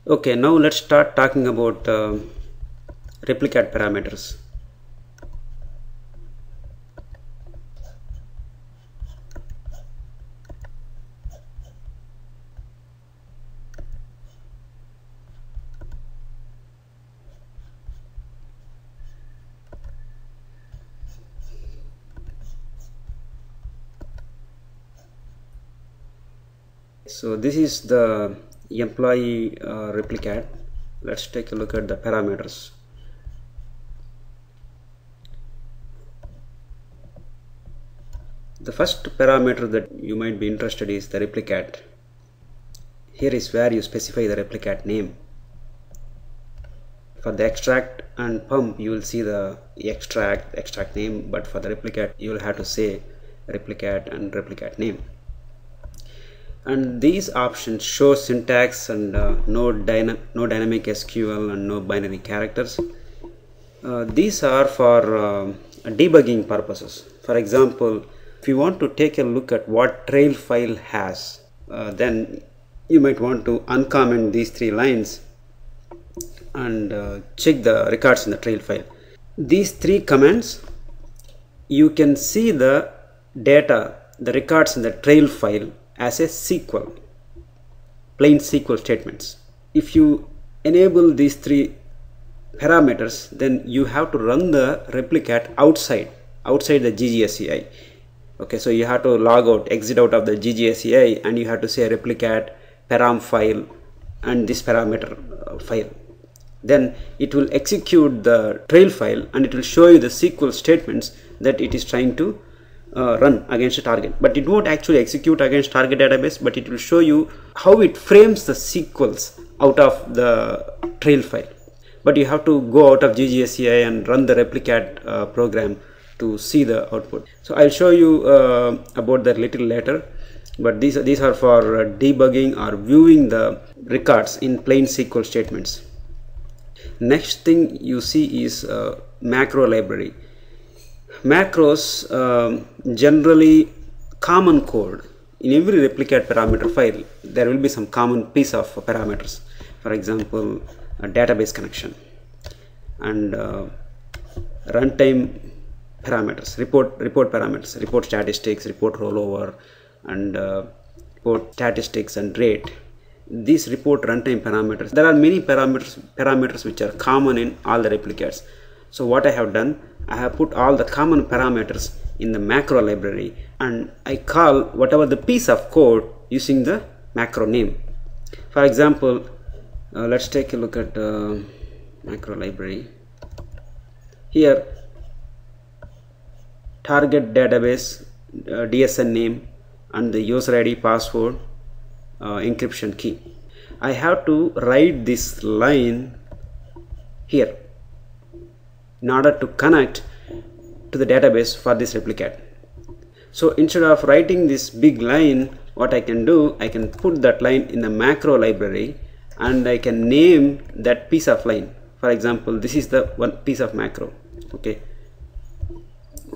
Okay, now let's start talking about replicate parameters. So this is the employee replicate. Let's take a look at the parameters. The first parameter that you might be interested in is the replicate. Here is where you specify the replicate name. For the extract and pump, you will see the extract name, but for the replicate you will have to say replicate and replicate name. And these options show syntax and no dynamic SQL and no binary characters. These are for debugging purposes. For example, if you want to take a look at what trail file has, then you might want to uncomment these three lines and check the records in the trail file. These three commands, you can see the data, the records in the trail file as a SQL, plain SQL statements. If you enable these three parameters, then you have to run the replicate outside the GGSCI. Okay, so you have to log out, exit out of the GGSCI, and you have to say replicate param file and this parameter file. Then it will execute the trail file and it will show you the SQL statements that it is trying to run against a target. But it won't actually execute against target database, but it will show you how it frames the SQLs out of the trail file. But you have to go out of GGSCI and run the replicate program to see the output. So I'll show you about that little later, but these are for debugging or viewing the records in plain SQL statements. Next thing you see is macro library. Macros, generally common code. In every replicate parameter file, there will be some common piece of parameters. For example, a database connection and runtime parameters, report parameters, report statistics, report rollover, and report statistics and rate. These report runtime parameters. There are many parameters which are common in all the replicates. So what I have done, I have put all the common parameters in the macro library and I call whatever the piece of code using the macro name. For example, let's take a look at macro library. Here, target database, DSN name, and the user ID, password, encryption key. I have to write this line here in order to connect to the database for this replicate. So instead of writing this big line, what I can do, I can put that line in the macro library and I can name that piece of line. For example, this is the one piece of macro. Okay,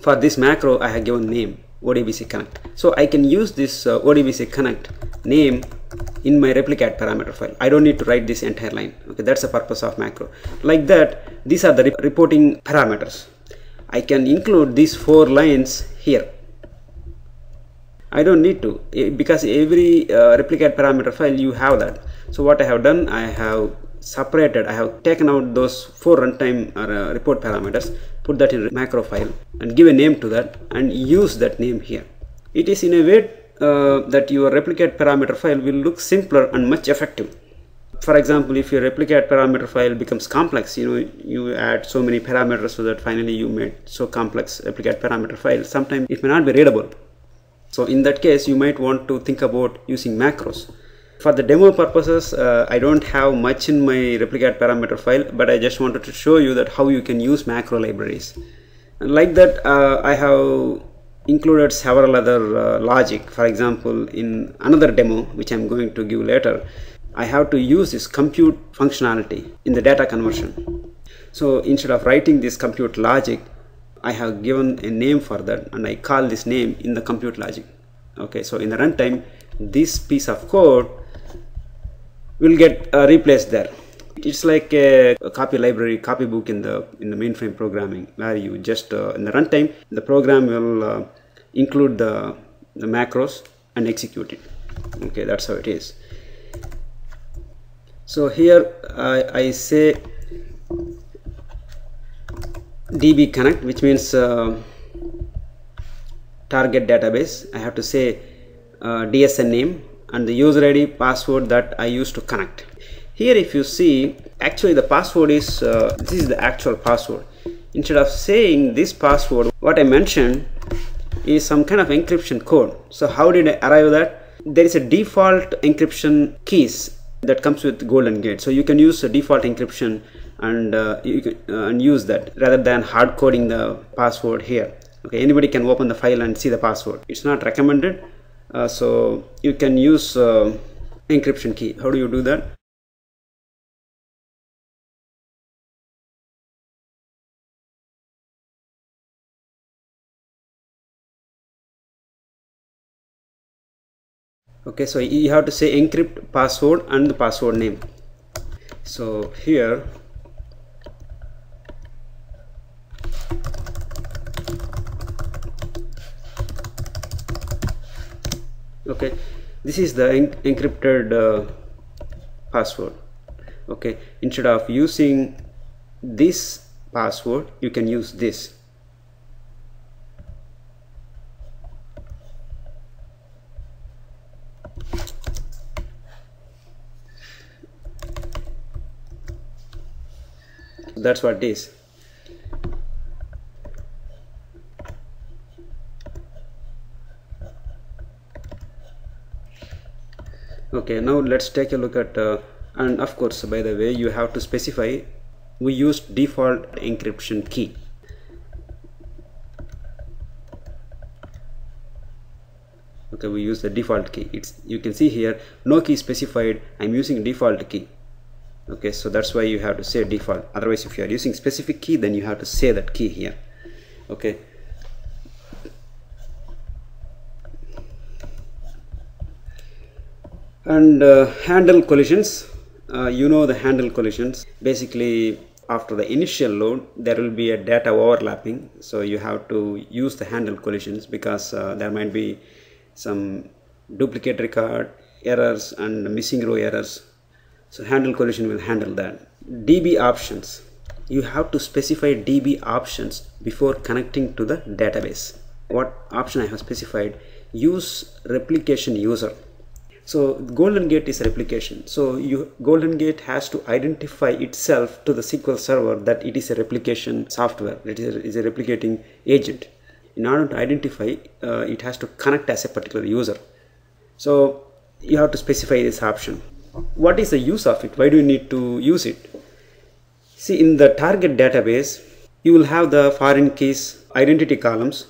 for this macro I have given name ODBC connect. So I can use this ODBC connect name in my replicate parameter file. I don't need to write this entire line. Okay, that's the purpose of macro. Like that, these are the reporting parameters. I can include these 4 lines here. I don't need to, because every replicate parameter file you have that. So what I have done, I have separated, I have taken out those 4 runtime report parameters, put that in macro file and give a name to that and use that name here. It is in a way that your replicate parameter file will look simpler and much effective. For example, if your replicate parameter file becomes complex, you add so many parameters so that finally you made so complex replicate parameter file, sometimes it may not be readable. So in that case, you might want to think about using macros. For the demo purposes, I don't have much in my replicate parameter file, but I just wanted to show you that how you can use macro libraries. And like that, I have included several other logic. For example, in another demo, which I'm going to give later, I have to use this compute functionality in the data conversion. So instead of writing this compute logic, I have given a name for that and I call this name in the compute logic. Okay, so in the runtime, this piece of code will get replaced there. It's like a copy library, copy book in the mainframe programming, where you just in the runtime the program will include the macros and execute it. Okay, that's how it is. So here I say db connect, which means target database. I have to say DSN name and the user ID password that I used to connect. Here if you see, actually the password is this is the actual password. Instead of saying this password, what I mentioned is some kind of encryption code. So how did I arrive that? There is a default encryption keys that comes with GoldenGate. So you can use a default encryption and you can use that rather than hard coding the password here. Okay, anybody can open the file and see the password. It's not recommended. So you can use encryption key. How do you do that? Okay, so you have to say encrypt password and the password name. So here okay, this is the encrypted password. Okay, instead of using this password you can use this. That's what it is. Okay, now let's take a look at and of course, by the way, you have to specify. We used default encryption key. Okay, we use the default key. You can see here no key specified. I'm using default key. Okay, so that's why you have to say default. Otherwise, if you are using specific key, then you have to say that key here. Okay, and handle collisions. You know the handle collisions. Basically, after the initial load there will be a data overlapping, so you have to use the handle collisions because there might be some duplicate record errors and missing row errors. So handle collision will handle that. DB options. You have to specify DB options before connecting to the database. What option I have specified? Use replication user. So GoldenGate is replication. So GoldenGate has to identify itself to the SQL server that it is a replication software. It is a replicating agent. In order to identify, it has to connect as a particular user. So you have to specify this option. What is the use of it? Why do you need to use it? See, in the target database, you will have the foreign keys, identity columns,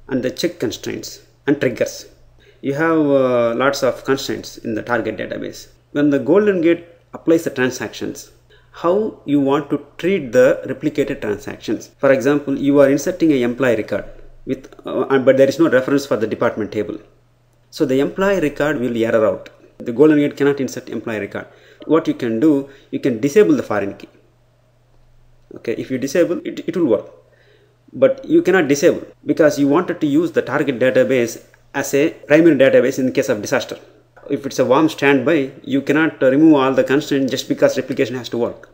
and the check constraints and triggers. You have lots of constraints in the target database. When the GoldenGate applies the transactions, how you want to treat the replicated transactions. For example, you are inserting an employee record with, but there is no reference for the department table. So the employee record will error out. The GoldenGate cannot insert employee record. What you can do, you can disable the foreign key. Okay, if you disable it, it will work. But you cannot disable because you wanted to use the target database as a primary database in the case of disaster. If it's a warm standby, you cannot remove all the constraints just because replication has to work.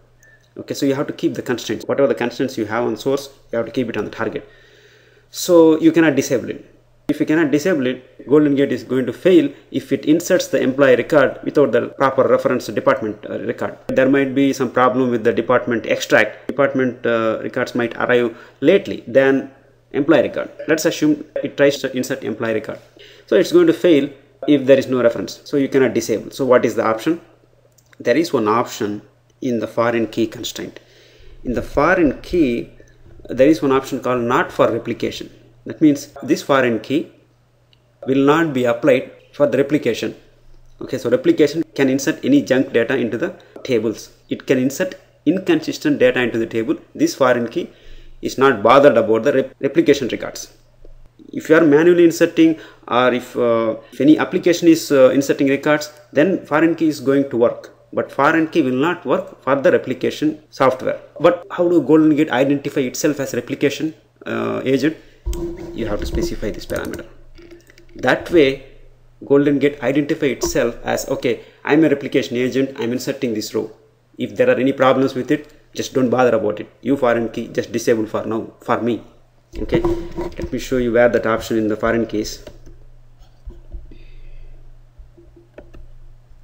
Okay, so you have to keep the constraints. Whatever the constraints you have on source, you have to keep it on the target. So you cannot disable it. If you cannot disable it, GoldenGate is going to fail if it inserts the employee record without the proper reference to department record. There might be some problem with the department extract. Department records might arrive lately than employee record. Let's assume it tries to insert employee record. So it's going to fail if there is no reference. So you cannot disable. So what is the option? There is one option in the foreign key constraint. In the foreign key, there is one option called not for replication. That means this foreign key will not be applied for the replication. Okay, so replication can insert any junk data into the tables. It can insert inconsistent data into the table. This foreign key is not bothered about the replication records. If you are manually inserting, or if any application is inserting records, then foreign key is going to work. but foreign key will not work for the replication software. But how do GoldenGate identify itself as replication agent? You have to specify this parameter. That way GoldenGate identify itself as, okay, I'm a replication agent, I'm inserting this row. If there are any problems with it, just don't bother about it. You foreign key, just disable for now, for me. Okay, let me show you where that option in the foreign keys.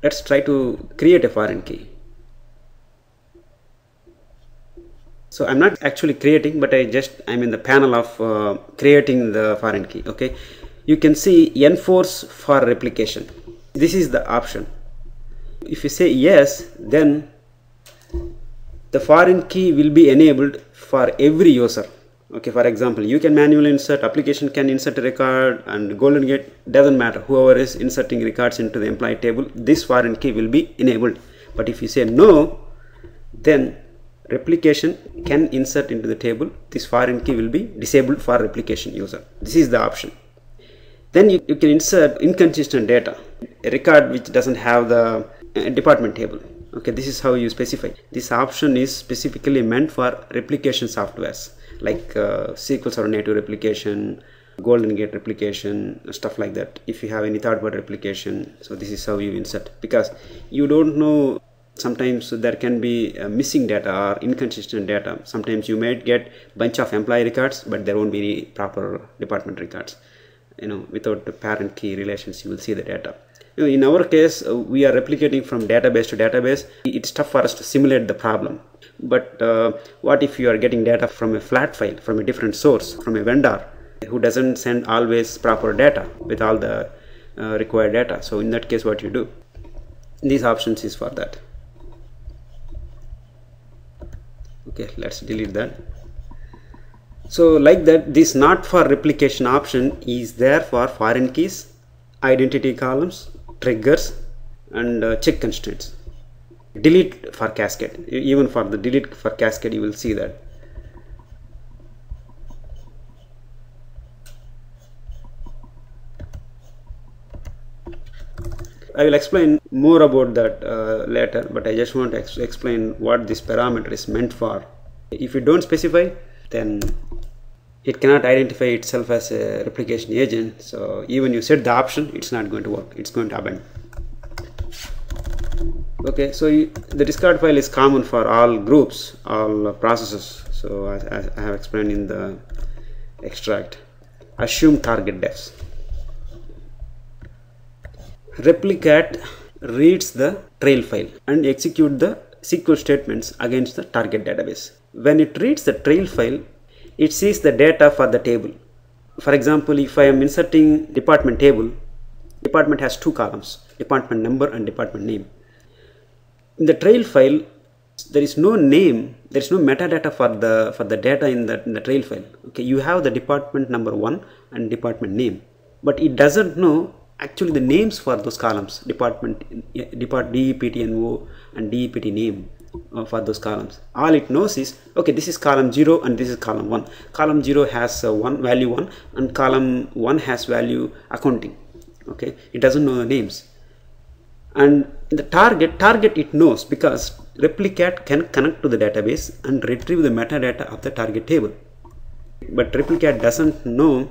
Let's try to create a foreign key. So I'm not actually creating, but I'm in the panel of creating the foreign key. Okay, you can see enforce for replication. This is the option. If you say yes, then the foreign key will be enabled for every user. Okay, for example, you can manually insert, application can insert a record, and GoldenGate doesn't matter. Whoever is inserting records into the employee table, this foreign key will be enabled. But if you say no, then replication can insert into the table. This foreign key will be disabled for replication user. This is the option. Then you can insert inconsistent data, a record which doesn't have the department table. Okay, this is how you specify. This option is specifically meant for replication softwares like SQL Server native replication, GoldenGate replication, stuff like that. If you have any third-party replication, so this is how you insert, because you don't know, sometimes there can be missing data or inconsistent data. Sometimes you might get bunch of employee records, but there won't be any proper department records. You know, without the parent key relations, you will see the data. In our case, we are replicating from database to database. It's tough for us to simulate the problem. But what if you are getting data from a flat file, from a different source, from a vendor who doesn't send always proper data with all the required data? So in that case, what you do? These options is for that. Okay, let's delete that. So like that, this not for replication option is there for foreign keys, identity columns, triggers, and check constraints. Delete for cascade. Even for the delete for cascade, you will see that. I will explain more about that later, but I just want to explain what this parameter is meant for. If you don't specify, then it cannot identify itself as a replication agent. So even you set the option, it's not going to work. It's going to abandon. Okay, so the discard file is common for all groups, all processes. So as I have explained in the extract, assume target defs. REPLICAT reads the trail file and execute the SQL statements against the target database. When it reads the trail file, it sees the data for the table. For example, if I am inserting department table, department has two columns, department number and department name. In the trail file, there is no name, there is no metadata for the data in the trail file. Okay, you have the department number 1 and department name, but it doesn't know actually the names for those columns, department, DEPTNO and DEPT name for those columns. All it knows is, okay, this is column 0 and this is column 1. Column 0 has value 1 and column 1 has value accounting. Okay, it doesn't know the names. And the target it knows, because REPLICAT can connect to the database and retrieve the metadata of the target table. But REPLICAT doesn't know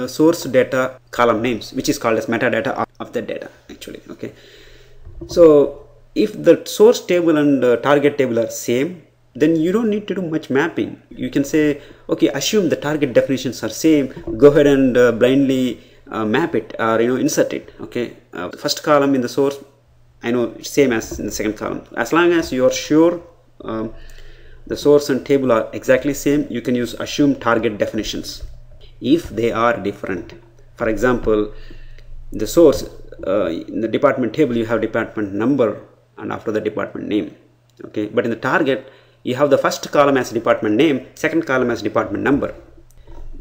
source data column names, which is called as metadata of the data actually. Okay, so if the source table and target table are same, then you don't need to do much mapping. You can say, okay, assume the target definitions are same, go ahead and blindly map it or insert it. Okay, the first column in the source, I know it's same as in the second column. As long as you are sure the source and table are exactly same, you can use assume target definitions. If they are different, for example, the source in the department table you have department number and after the department name. Okay, but in the target you have the first column as department name, second column as department number.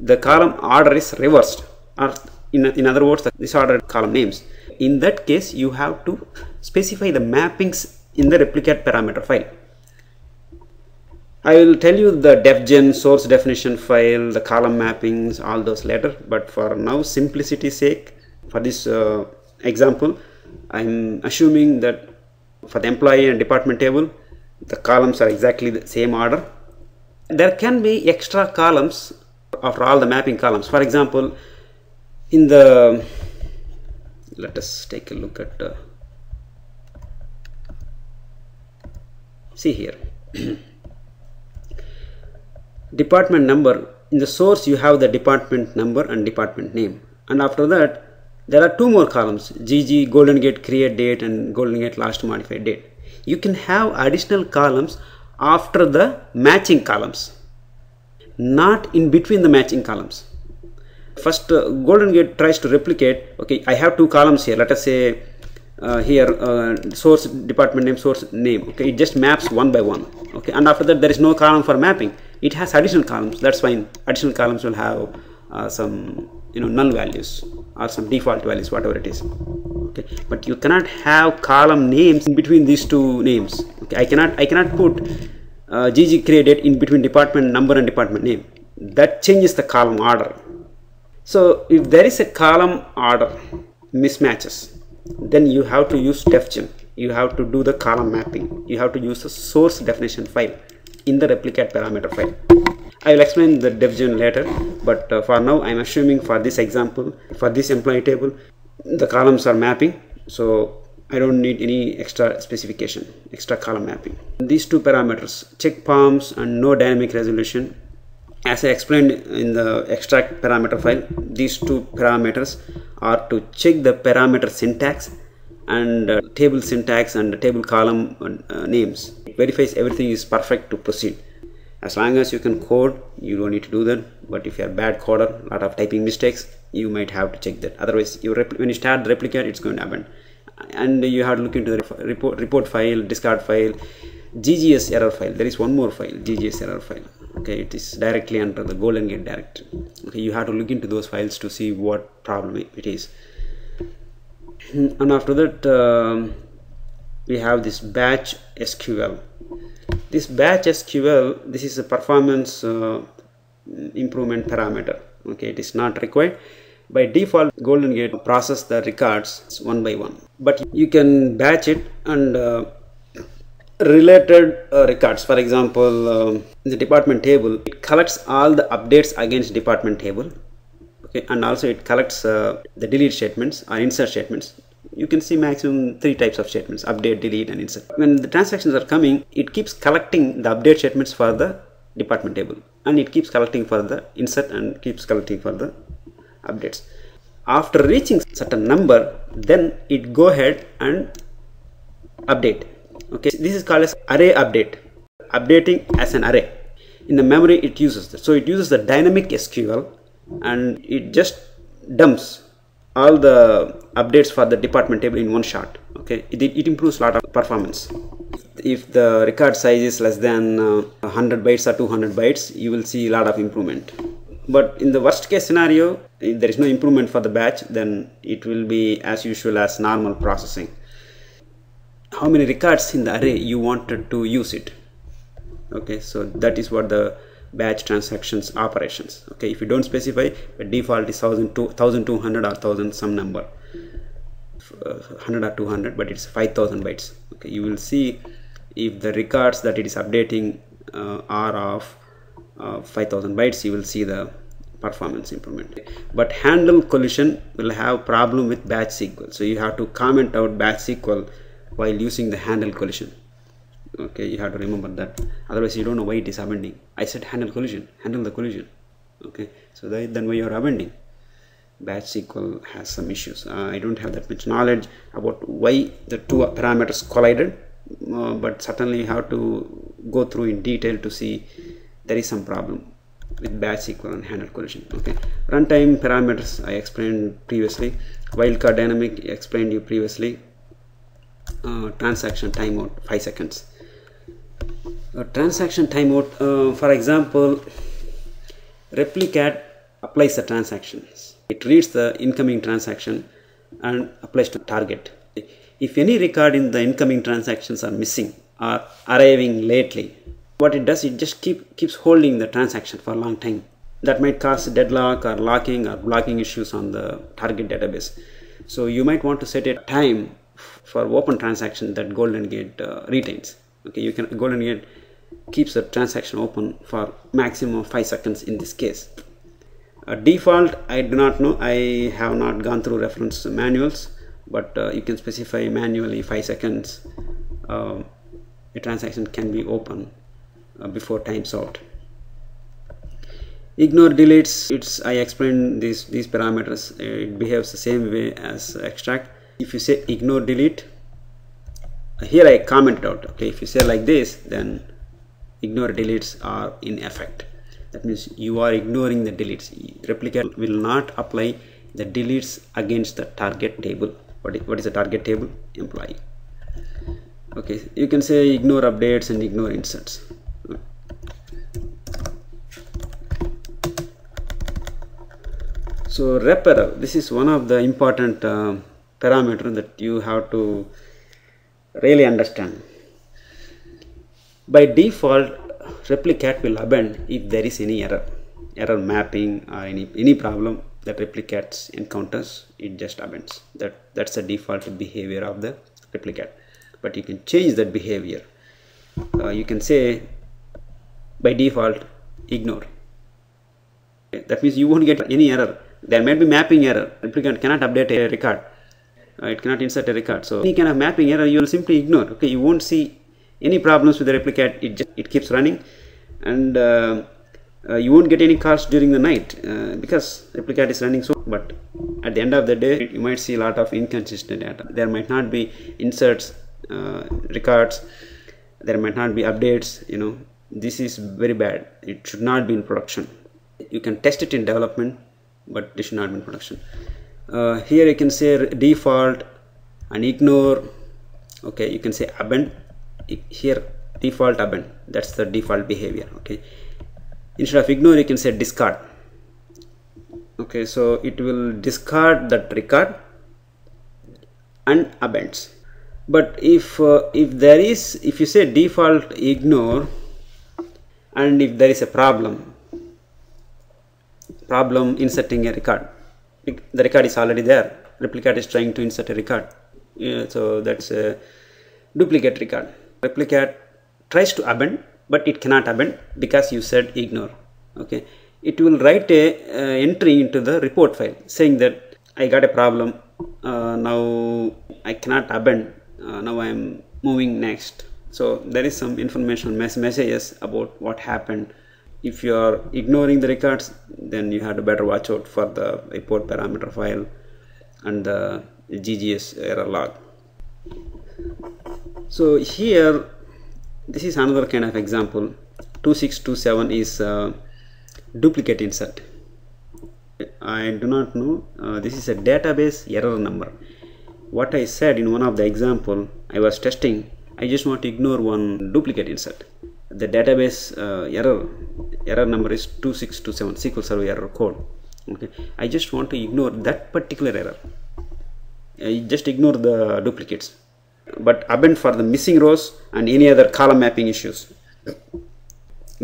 The column order is reversed, or in other words, the disordered column names. In that case, you have to specify the mappings in the replicate parameter file. I will tell you the defgen source definition file, the column mappings, all those later, but for now, simplicity's sake, for this example, I'm assuming that for the employee and department table, the columns are exactly the same order. There can be extra columns after all the mapping columns. For example, in the, let us take a look at, see here, department number. In the source you have the department number and department name, and after that there are two more columns, GG, GoldenGate create date and GoldenGate last modified date. You can have additional columns after the matching columns, not in between the matching columns. First GoldenGate tries to replicate, okay, I have two columns here, let us say here source department name, source name, okay, it just maps one by one, okay, and after that there is no column for mapping. It has additional columns, that's fine. Additional columns will have some null values or some default values, whatever it is, okay, but you cannot have column names in between these two names, okay. I cannot put GG create date in between department number and department name. That changes the column order. So if there is a column order mismatches, then you have to use defgen. You have to do the column mapping. You have to use the source definition file in the Replicat parameter file. I will explain the defgen later, but for now I am assuming for this example, for this employee table, the columns are mapping, so I don't need any extra specification, extra column mapping. These two parameters, check palms and no dynamic resolution, as I explained in the extract parameter file, these two parameters are to check the parameter syntax and table syntax and table column names. It verifies everything is perfect to proceed. As long as you can code, you don't need to do that, but if you are a bad coder, a lot of typing mistakes, you might have to check that. Otherwise, when you start the Replicat, it's going to happen, and you have to look into the report file, discard file, GGS error file. There is one more file, GGS error file, okay, it is directly under the GoldenGate directory, okay. You have to look into those files to see what problem it is. And after that we have this batch SQL. This batch SQL, this is a performance improvement parameter, okay. It is not required. By default, GoldenGate process the records one by one, but you can batch it and related records. For example, in the department table, it collects all the updates against department table, okay, and also it collects the delete statements or insert statements. You can see maximum 3 types of statements: update, delete and insert. When the transactions are coming, it keeps collecting the update statements for the department table, and it keeps collecting for the insert and keeps collecting for the updates. After reaching certain number, then it go ahead and update, okay. This is called as array update, updating as an array. In the memory it uses that, so it uses the dynamic SQL and it just dumps all the updates for the department table in one shot, okay. It improves a lot of performance. If the record size is less than 100 bytes or 200 bytes, you will see a lot of improvement. But in the worst case scenario, if there is no improvement for the batch, then it will be as usual as normal processing. How many records in the array you wanted to use it, okay. So that is what the batch transactions operations, okay. If you don't specify, the default is 1200 or 1000 some number, 100 or 200, but it's 5000 bytes, okay. You will see if the records that it is updating are of 5000 bytes, you will see the performance improvement. But handle collision will have problem with batch SQL, so you have to comment out batch SQL while using the handle collision, okay. You have to remember that, otherwise you don't know why it is appending. I said handle collision, handle the collision, okay. So then why you are appending? Batch SQL has some issues. I don't have that much knowledge about why the two parameters collided, but certainly you have to go through in detail to see there is some problem with batch SQL and handle collision, okay. Runtime parameters I explained previously. Wildcard dynamic explained you previously. Transaction timeout 5 seconds. Transaction timeout, for example, Replicat applies the transactions. It reads the incoming transaction and applies to target. If any record in the incoming transactions are missing or arriving lately, what it does, it just keeps holding the transaction for a long time. That might cause deadlock or locking or blocking issues on the target database. So you might want to set a time for open transaction that GoldenGate retains. Okay, GoldenGate keeps the transaction open for maximum 5 seconds in this case. Default, I do not know. I have not gone through reference manuals, but you can specify manually 5 seconds. A transaction can be open before time's out. Ignore deletes. I explained these parameters. It behaves the same way as extract. If you say ignore delete, here I commented out. Okay, if you say like this, then ignore deletes are in effect. That means you are ignoring the deletes. Replicat will not apply the deletes against the target table. What is the target table? Employee. Okay, you can say ignore updates and ignore inserts. So rep error, this is one of the important parameter that you have to really understand. By default, Replicat will abandon if there is any error mapping or any problem that Replicat encounters. It just abandons. That's the default behavior of the Replicat. But you can change that behavior. You can say by default ignore. That means you won't get any error. There might be mapping error. Replicat cannot update a record. It cannot insert a record. So any kind of mapping error you will simply ignore. Okay, you won't see any problems with the Replicat. It keeps running, and you won't get any calls during the night because Replicat is running. But at the end of the day, you might see a lot of inconsistent data. There might not be inserts, records. There might not be updates. This is very bad. It should not be in production. You can test it in development, but it should not be in production. Here you can say default and ignore. Okay, you can say abandon. Here default abandon. That's the default behavior. Okay, instead of ignore, you can say discard. Okay, so it will discard that record and abandons. But if you say default ignore, and if there is a problem inserting a record, the record is already there. Replicat is trying to insert a record, so that's a duplicate record. Replicat tries to abandon, but it cannot abandon because you said ignore. Okay, it will write a entry into the report file saying that I got a problem. Now I cannot abandon. Now I am moving next. So there is some information messages about what happened. If you are ignoring the records, then you have to better watch out for the report parameter file and the GGS error log. So here, this is another kind of example. 2627 is duplicate insert. I do not know. This is a database error number. What I said in one of the example I was testing, I just want to ignore one duplicate insert. The database error number is 2627 SQL Server error code. Okay, I just want to ignore that particular error. I just ignore the duplicates, but abandon for the missing rows and any other column mapping issues,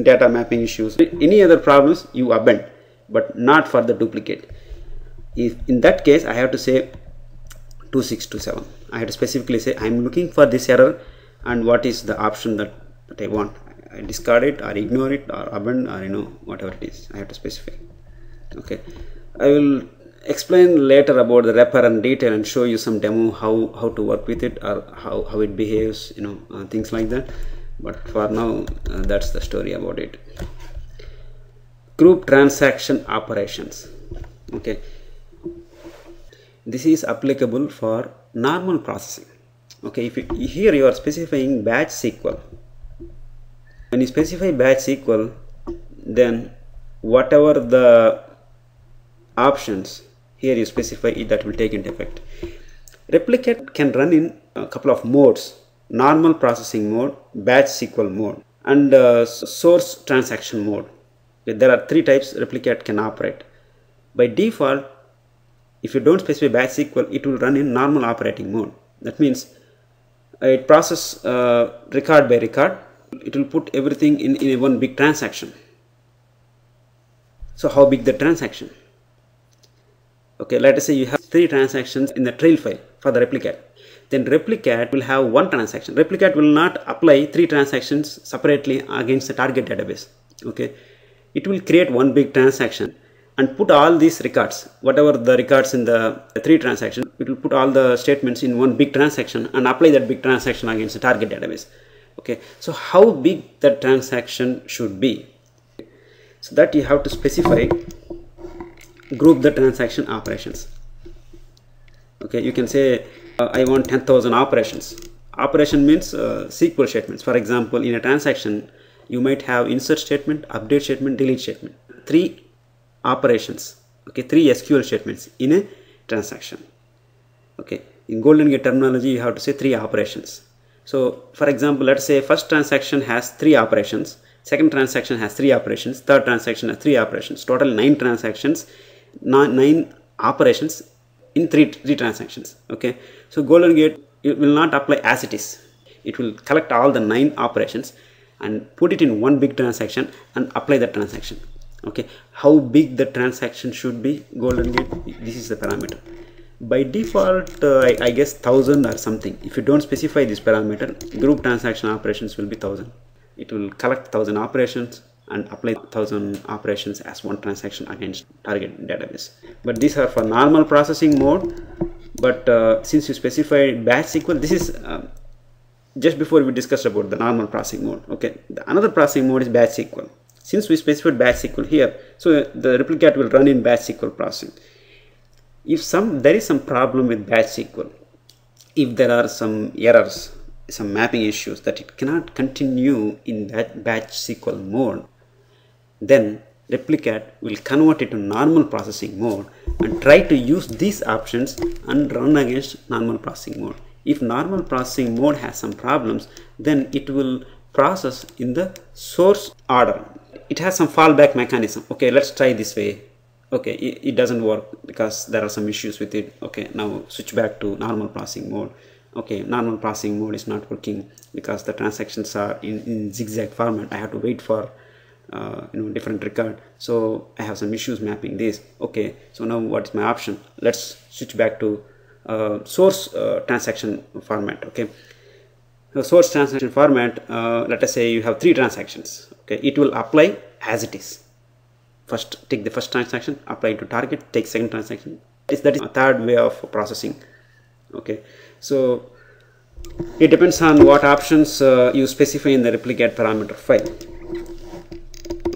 data mapping issues, any other problems you abandon, but not for the duplicate. If in that case I have to say 2627, I have to specifically say I am looking for this error and what is the option that I want. I discard it or ignore it or abandon, or whatever it is, I have to specify. Okay, I will explain later about the wrapper in detail and show you some demo how to work with it or how it behaves, things like that. But for now, that's the story about it. Group transaction operations. Okay, this is applicable for normal processing. Okay, here you are specifying batch SQL. When you specify batch SQL, then whatever the options here you specify it, that will take into effect. Replicat can run in a couple of modes: normal processing mode, batch SQL mode, and source transaction mode. There are 3 types Replicat can operate. By default, if you don't specify batch SQL, it will run in normal operating mode. That means it processes record by record. It will put everything in one big transaction. So how big the transaction? Okay, let us say you have 3 transactions in the trail file for the Replicat. then Replicat will have one transaction. Replicat will not apply 3 transactions separately against the target database. Okay, it will create one big transaction and put all these records, whatever the records in the 3 transactions, it will put all the statements in one big transaction and apply that big transaction against the target database. Okay, so how big that transaction should be? So that you have to specify, group the transaction operations. Okay, you can say I want 10,000 operations. Operation means SQL statements. For example, in a transaction, you might have insert statement, update statement, delete statement. 3 operations. Okay, 3 SQL statements in a transaction. Okay, in GoldenGate terminology, you have to say 3 operations. So, for example, let's say first transaction has 3 operations, second transaction has 3 operations, third transaction has 3 operations. Total 9 transactions, 9 operations in 3 transactions. Okay, so GoldenGate, it will not apply as it is. It will collect all the 9 operations and put it in one big transaction and apply the transaction. Okay, how big the transaction should be? GoldenGate, this is the parameter. By default, I guess 1000 or something. If you don't specify this parameter, group transaction operations will be 1000. It will collect 1000 operations and apply 1000 operations as one transaction against target database. But these are for normal processing mode. But since you specified batch SQL, this is just before we discussed about the normal processing mode. Okay, another processing mode is batch SQL. Since we specified batch SQL here, so the Replicat will run in batch SQL processing. If there is some problem with batch SQL, if there are some errors, some mapping issues that it cannot continue in that batch SQL mode, then Replicat will convert it to normal processing mode and try to use these options and run against normal processing mode. If normal processing mode has some problems, then it will process in the source order. It has some fallback mechanism. Okay, let's try this way. Okay, it doesn't work because there are some issues with it. Okay, now switch back to normal processing mode. Okay, normal processing mode is not working because the transactions are in zigzag format. I have to wait for different record, so I have some issues mapping this. Okay, so now what's my option? Let's switch back to source transaction format. Okay, the source transaction format, let us say you have 3 transactions. Okay, it will apply as it is. First, take the first transaction, apply it to target, take second transaction. That is a third way of processing. Okay, so it depends on what options you specify in the Replicat parameter file.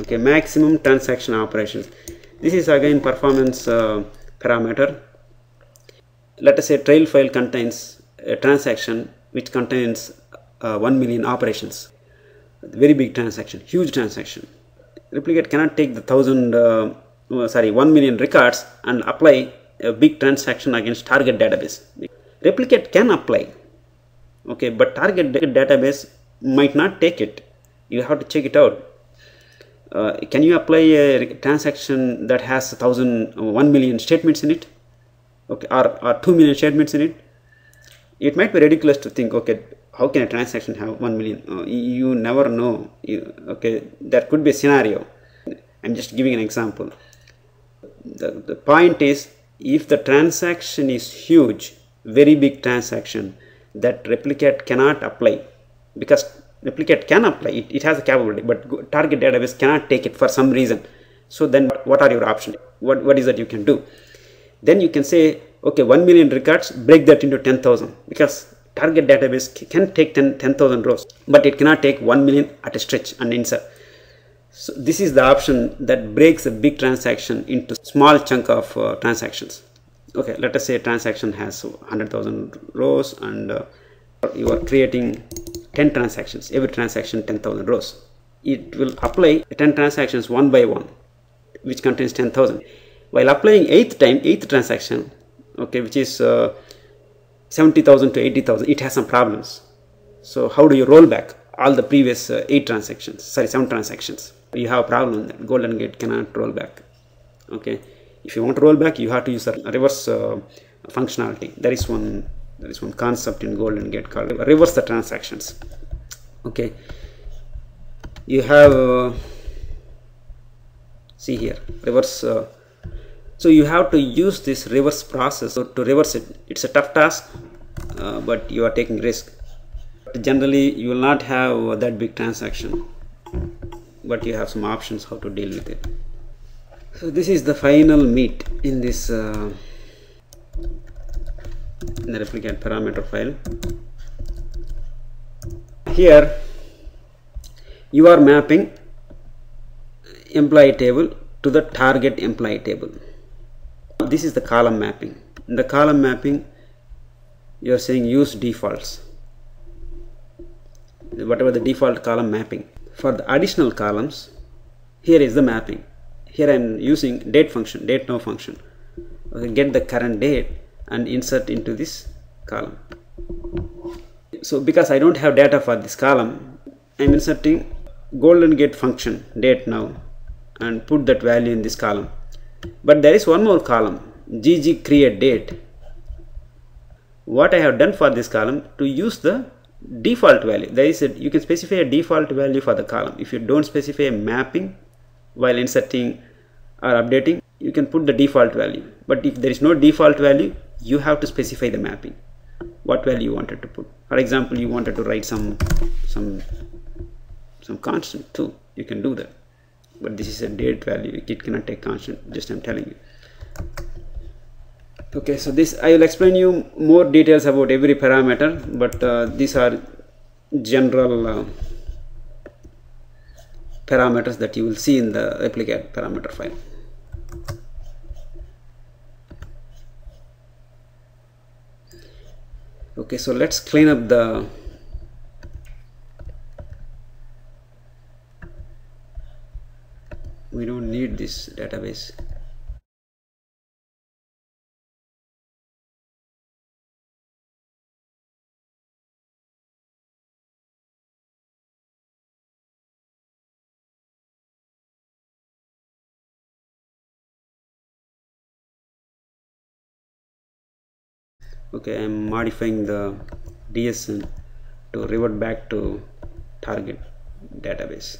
Okay, maximum transaction operations. This is again performance parameter. Let us say trail file contains a transaction which contains 1 million operations. Very big transaction, huge transaction. Replicat cannot take the 1 million records and apply a big transaction against target database. Replicat can apply, okay, but target database might not take it. You have to check it out. Can you apply a transaction that has 1 million statements in it? Okay, or 2 million statements in it? It might be ridiculous to think, okay, how can a transaction have 1 million? You never know. Okay, there could be a scenario. I'm just giving an example. The point is, if the transaction is huge, very big transaction, that Replicat cannot apply, because Replicat can apply, it has a capability, but target database cannot take it for some reason. So then what are your options? What is that you can do? Then you can say, okay, 1 million records, break that into 10,000, because target database can take 10,000 rows, but it cannot take 1 million at a stretch and insert. So this is the option that breaks a big transaction into small chunk of transactions. Okay, let us say a transaction has 100,000 rows and you are creating 10 transactions, every transaction 10,000 rows. It will apply 10 transactions one by one, which contains 10,000. While applying 8th transaction, okay, which is 70,000 to 80,000, it has some problems. So how do you roll back all the previous 7 transactions? You have a problem that GoldenGate cannot roll back. Okay, if you want to roll back, you have to use a reverse functionality. There is one concept in GoldenGate called reverse the transactions. Okay, you have see here reverse. So you have to use this reverse process to reverse it. It's a tough task. but you are taking risk. Generally you will not have that big transaction, but you have some options how to deal with it. So this is the final meat in this in the replicate parameter file. Here you are mapping employee table to the target employee table. This is the column mapping. In the column mapping you are saying use defaults, whatever the default column mapping. For the additional columns, here is the mapping. Here I am using date function, date now function. Okay, get the current date and insert into this column. So because I don't have data for this column, I am inserting GoldenGate function date now and put that value in this column. But there is one more column, gg create date. What I have done for this column, to use the default value, there is you can specify a default value for the column. If you don't specify a mapping while inserting or updating, you can put the default value. But if there is no default value, you have to specify the mapping, what value you wanted to put. For example, you wanted to write some constant too, you can do that. But this is a date value, it cannot take constant, just I'm telling you. Okay, so this I will explain you more details about every parameter, but these are general parameters that you will see in the replicate parameter file. Okay, so let's clean up the we don't need this database. Okay, I am modifying the DSN to revert back to target database.